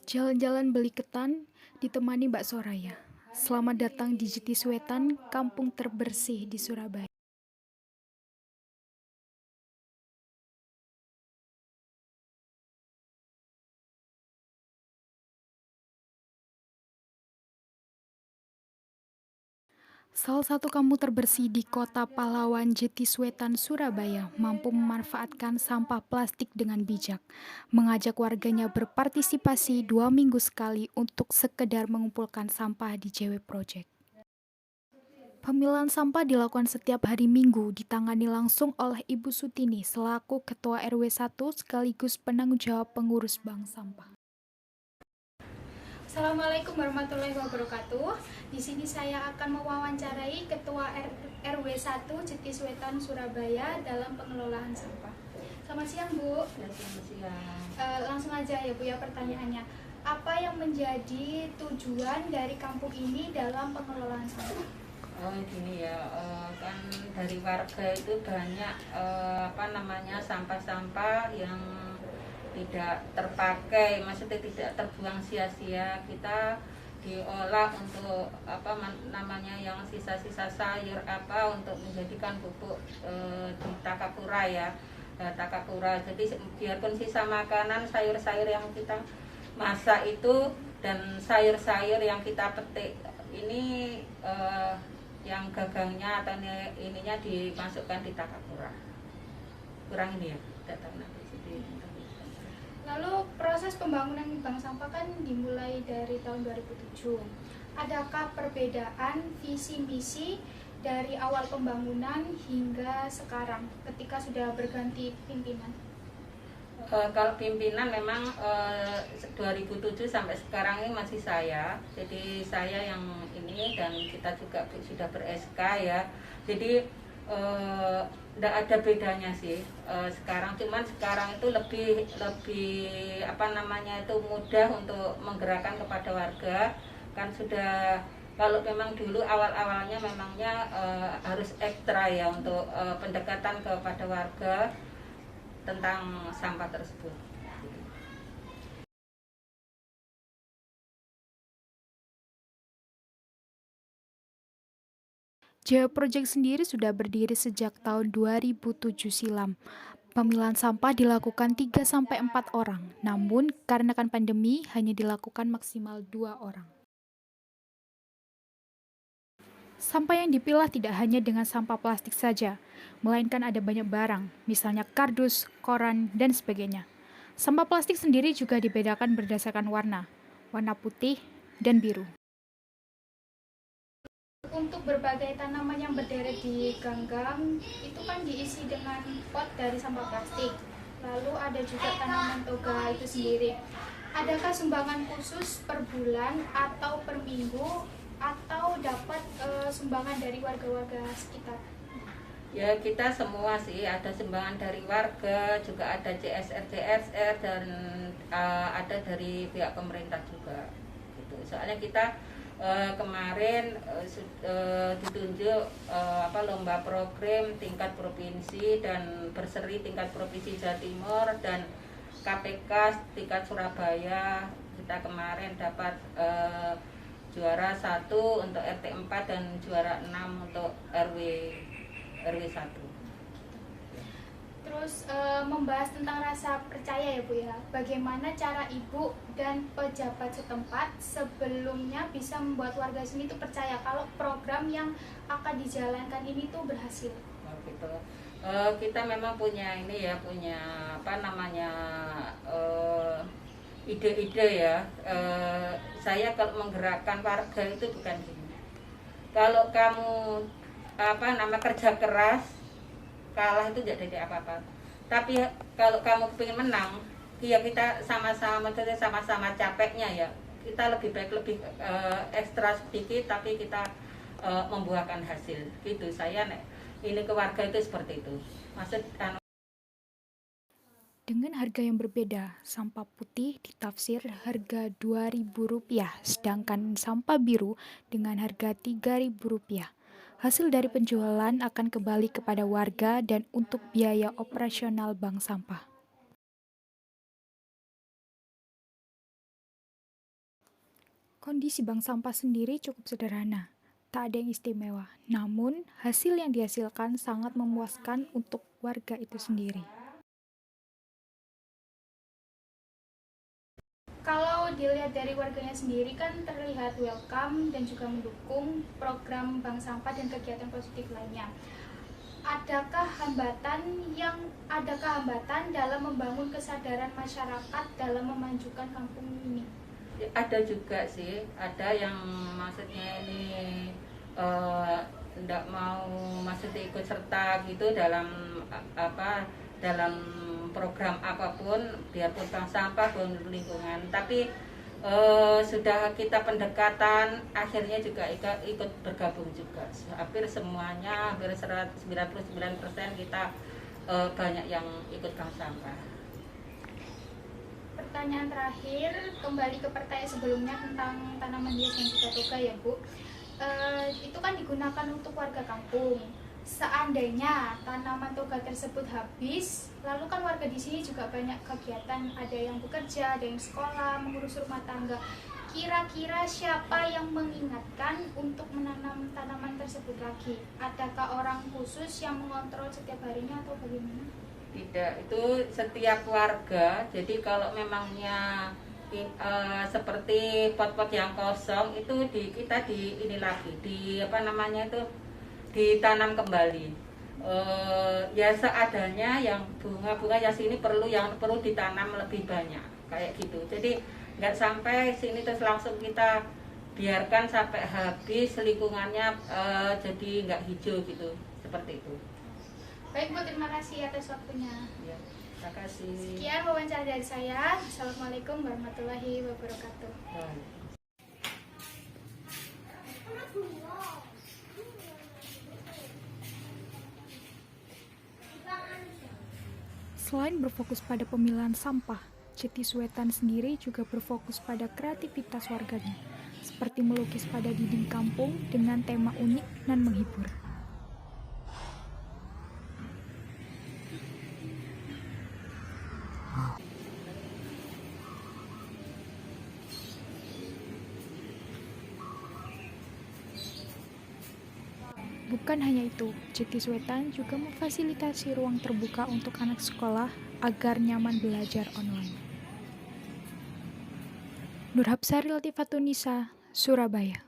Jalan-jalan beli ketan ditemani Mbak Soraya. Selamat datang di Jatiswetan, kampung terbersih di Surabaya. Salah satu kampung terbersih di kota pahlawan Jatiswetan, Surabaya, mampu memanfaatkan sampah plastik dengan bijak, mengajak warganya berpartisipasi 2 minggu sekali untuk sekedar mengumpulkan sampah di JW Project. Pemilahan sampah dilakukan setiap hari Minggu, ditangani langsung oleh Ibu Sutini selaku Ketua RW 1 sekaligus penanggung jawab pengurus bank sampah. Assalamualaikum warahmatullahi wabarakatuh. Di sini saya akan mewawancarai Ketua RW 1 Jatiswetan Surabaya dalam pengelolaan sampah. Selamat siang, Bu. Ya, selamat siang. Langsung aja ya, Bu, ya pertanyaannya. Apa yang menjadi tujuan dari kampung ini dalam pengelolaan sampah? Oh, gini ya, kan dari warga itu banyak sampah-sampah yang tidak terpakai, maksudnya tidak terbuang sia-sia. Kita diolah untuk yang sisa-sisa sayur untuk menjadikan pupuk di Takapura ya. Takapura. Jadi biarpun sisa makanan sayur-sayur yang kita masak itu dan sayur-sayur yang kita petik ini yang gagangnya atau ininya dimasukkan di Takapura. Kurang ini ya data nanti. Lalu proses pembangunan bank sampah kan dimulai dari tahun 2007. Adakah perbedaan visi misi dari awal pembangunan hingga sekarang ketika sudah berganti pimpinan? Kalau pimpinan memang 2007 sampai sekarang ini masih saya. Jadi saya yang ini dan kita juga sudah ber-SK ya. Jadi tidak ada bedanya sih sekarang, cuman sekarang itu lebih mudah untuk menggerakkan kepada warga. Kan sudah, kalau memang dulu awal-awalnya memangnya harus ekstra ya untuk pendekatan kepada warga tentang sampah tersebut. JW Project sendiri sudah berdiri sejak tahun 2007 silam. Pemilahan sampah dilakukan 3-4 orang, namun karena pandemi hanya dilakukan maksimal 2 orang. Sampah yang dipilah tidak hanya dengan sampah plastik saja, melainkan ada banyak barang, misalnya kardus, koran, dan sebagainya. Sampah plastik sendiri juga dibedakan berdasarkan warna putih, dan biru. Untuk berbagai tanaman yang berderet di ganggang, itu kan diisi dengan pot dari sampah plastik. Lalu ada juga tanaman toga itu sendiri. Adakah sumbangan khusus per bulan atau per minggu atau dapat sumbangan dari warga-warga sekitar? Ya, kita semua sih ada sumbangan dari warga, juga ada CSR dan ada dari pihak pemerintah juga. Gitu. Soalnya kita kemarin ditunjuk lomba program tingkat provinsi dan berseri tingkat provinsi Jawa Timur dan KPK tingkat Surabaya. Kita kemarin dapat juara 1 untuk RT 4 dan juara 6 untuk RW 1. Terus membahas tentang rasa percaya ya, Bu ya. Bagaimana cara Ibu dan pejabat setempat sebelumnya bisa membuat warga sini tuh percaya kalau program yang akan dijalankan ini tuh berhasil? Oh, gitu. Kita memang punya ini ya, punya ide-ide ya. Saya kalau menggerakkan warga itu bukan gini. Kalau kamu kerja keras, kalah itu tidak jadi apa-apa. Tapi kalau kamu ingin menang, ya kita sama-sama capeknya ya. Kita lebih baik ekstra sedikit tapi kita membuahkan hasil. Gitu saya ini ke warga itu seperti itu. Dengan harga yang berbeda, sampah putih ditafsir harga Rp2.000, sedangkan sampah biru dengan harga Rp3.000. Hasil dari penjualan akan kembali kepada warga dan untuk biaya operasional bank sampah. Kondisi bank sampah sendiri cukup sederhana, tak ada yang istimewa. Namun, hasil yang dihasilkan sangat memuaskan untuk warga itu sendiri. Kalau dilihat dari warganya sendiri kan terlihat welcome dan juga mendukung program bank sampah dan kegiatan positif lainnya. Adakah hambatan dalam membangun kesadaran masyarakat dalam memajukan kampung ini? Ada juga sih, ada yang maksudnya ini tidak mau maksudnya ikut serta gitu dalam dalam program apapun, biarpun bank sampah pun lingkungan, tapi sudah kita pendekatan, akhirnya juga ikut bergabung juga. Hampir semuanya, hampir 99% kita banyak yang ikut bank sampah. Pertanyaan terakhir, kembali ke pertanyaan sebelumnya tentang tanaman hias dan juga toga ya Bu. Itu kan digunakan untuk warga kampung. Seandainya tanaman toga tersebut habis, lalu kan warga di sini juga banyak kegiatan, ada yang bekerja, ada yang sekolah, mengurus rumah tangga. Kira-kira siapa yang mengingatkan untuk menanam tanaman tersebut lagi? Adakah orang khusus yang mengontrol setiap harinya atau bagaimana? Tidak, itu setiap warga. Jadi kalau memangnya seperti pot-pot yang kosong itu kita ini lagi ditanam kembali. Ya seadanya, yang bunga-bunga ya sini yang perlu ditanam lebih banyak kayak gitu. Jadi nggak sampai sini terus langsung kita biarkan sampai habis, lingkungannya jadi nggak hijau gitu, seperti itu. Baik Bu, terima kasih atas waktunya. Ya, terima kasih. Sekian wawancara dari saya. Assalamualaikum warahmatullahi wabarakatuh. Selain berfokus pada pemilahan sampah, Cetis Wetan sendiri juga berfokus pada kreativitas warganya, seperti melukis pada dinding kampung dengan tema unik dan menghibur. Bukan hanya itu, Cetis Wetan juga memfasilitasi ruang terbuka untuk anak sekolah agar nyaman belajar online. Nurhapsari Latifatunisa, Surabaya.